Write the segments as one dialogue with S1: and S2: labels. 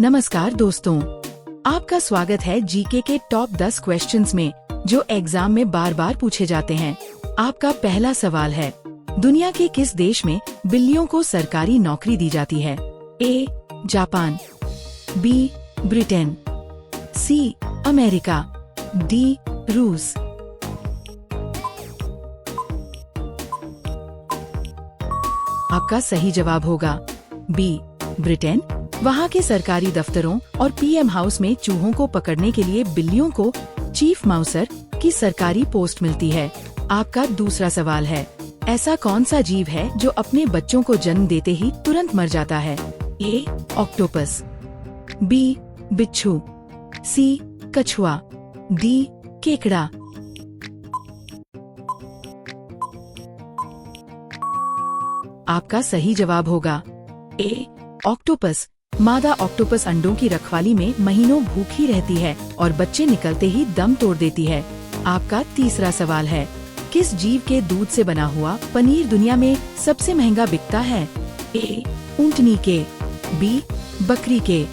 S1: नमस्कार दोस्तों, आपका स्वागत है जीके के टॉप 10 क्वेश्चंस में जो एग्जाम में बार बार पूछे जाते हैं। आपका पहला सवाल है, दुनिया के किस देश में बिल्लियों को सरकारी नौकरी दी जाती है? A. Japan, B. Britain, C. America, D. रूस। आपका सही जवाब होगा बी. ब्रिटेन। वहाँ के सरकारी दफ्तरों और पीएम हाउस में चूहों को पकड़ने के लिए बिल्लियों को चीफ माउसर की सरकारी पोस्ट मिलती है। आपका दूसरा सवाल है, ऐसा कौन सा जीव है जो अपने बच्चों को जन्म देते ही तुरंत मर जाता है? ए. Octopus, B. बिच्छू, सी. कछुआ, डी. केकड़ा। आपका सही जवाब होगा ए. ऑक्टोपस। मादा ऑक्टोपस अंडों की रखवाली में महीनों भूखी रहती है और बच्चे निकलते ही दम तोड़ देती है। आपका तीसरा सवाल है, किस जीव के दूध से बना हुआ पनीर दुनिया में सबसे महंगा बिकता है? ए. ऊंटनी के, बी. बकरी के,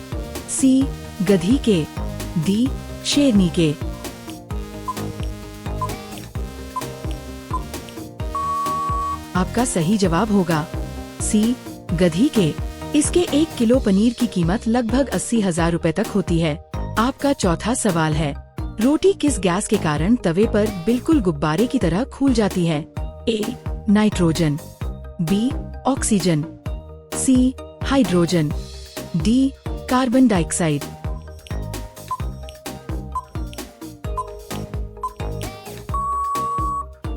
S1: सी. गधी के, डी. शेरनी के। आपका सही जवाब होगा सी. गधी के। इसके 1 किलो पनीर की कीमत लगभग 80,000 रुपए तक होती है। आपका चौथा सवाल है, रोटी किस गैस के कारण तवे पर बिल्कुल गुब्बारे की तरह फूल जाती है? A. Nitrogen, B. Oxygen, C. Hydrogen, D. Carbon dioxide.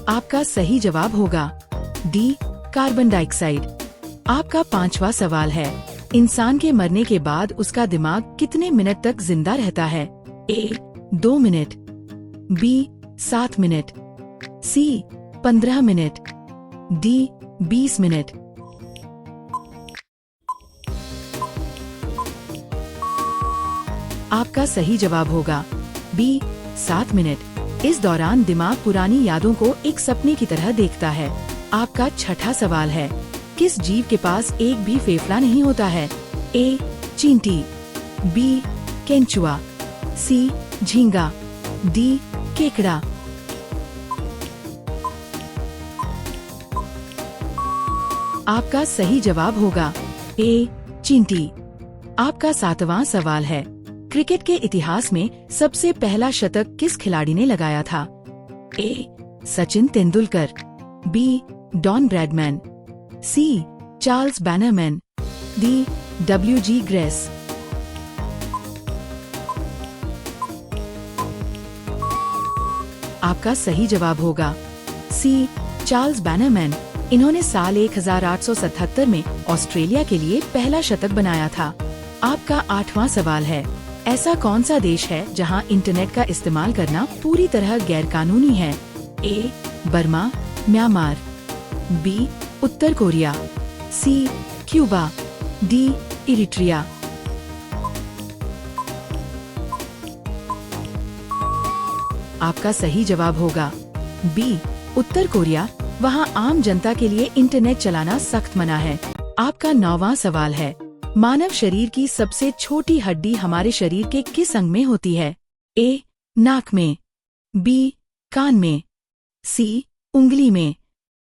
S1: आपका सही जवाब होगा डी. Carbon dioxide. आपका पांचवा सवाल है, इंसान के मरने के बाद उसका दिमाग कितने मिनट तक जिंदा रहता है? ए. 2 मिनट, बी. 7 मिनट, सी. 15 मिनट, डी. 20 मिनट। आपका सही जवाब होगा बी. 7 मिनट। इस दौरान दिमाग पुरानी यादों को एक सपने की तरह देखता है। आपका छठा सवाल है, किस जीव के पास एक भी फेफड़ा नहीं होता है? ए. चींटी, बी. केंचुआ, सी. झींगा, डी. केकड़ा। आपका सही जवाब होगा ए. चींटी। आपका 7वां सवाल है, क्रिकेट के इतिहास में सबसे पहला शतक किस खिलाड़ी ने लगाया था? A. Sachin Tendulkar, B. Don Bradman, C. Charles Bannerman, D. W.G. Grace. आपका सही जवाब होगा सी. Charles Bannerman. इन्होंने साल 1877 में ऑस्ट्रेलिया के लिए पहला शतक बनाया था। आपका 8वां सवाल है, ऐसा कौन सा देश है जहां इंटरनेट का इस्तेमाल करना पूरी तरह गैरकानूनी है? ए. Burma, Myanmar, B. उत्तर Korea, C. Cuba, D. Eritrea. आपका सही जवाब होगा बी. उत्तर कोरिया। वहां आम जनता के लिए इंटरनेट चलाना सख्त मना है। आपका 9वां सवाल है, मानव शरीर की सबसे छोटी हड्डी हमारे शरीर के किस अंग में होती है? ए. नाक में, बी. कान में, सी. उंगली में,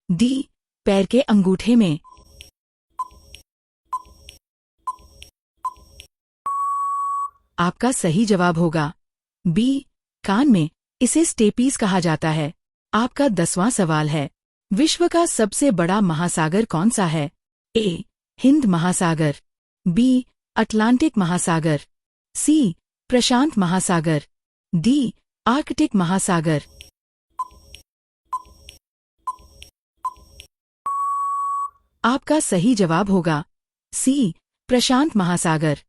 S1: डी. पैर के अंगूठे में। आपका सही जवाब होगा बी. कान में। इसे स्टेपीज कहा जाता है। आपका 10वां सवाल है, विश्व का सबसे बड़ा महासागर कौन सा है? ए. हिंद महासागर, बी. अटलांटिक महासागर, सी. प्रशांत महासागर, डी. आर्कटिक महासागर। आपका सही जवाब होगा सी. प्रशांत महासागर।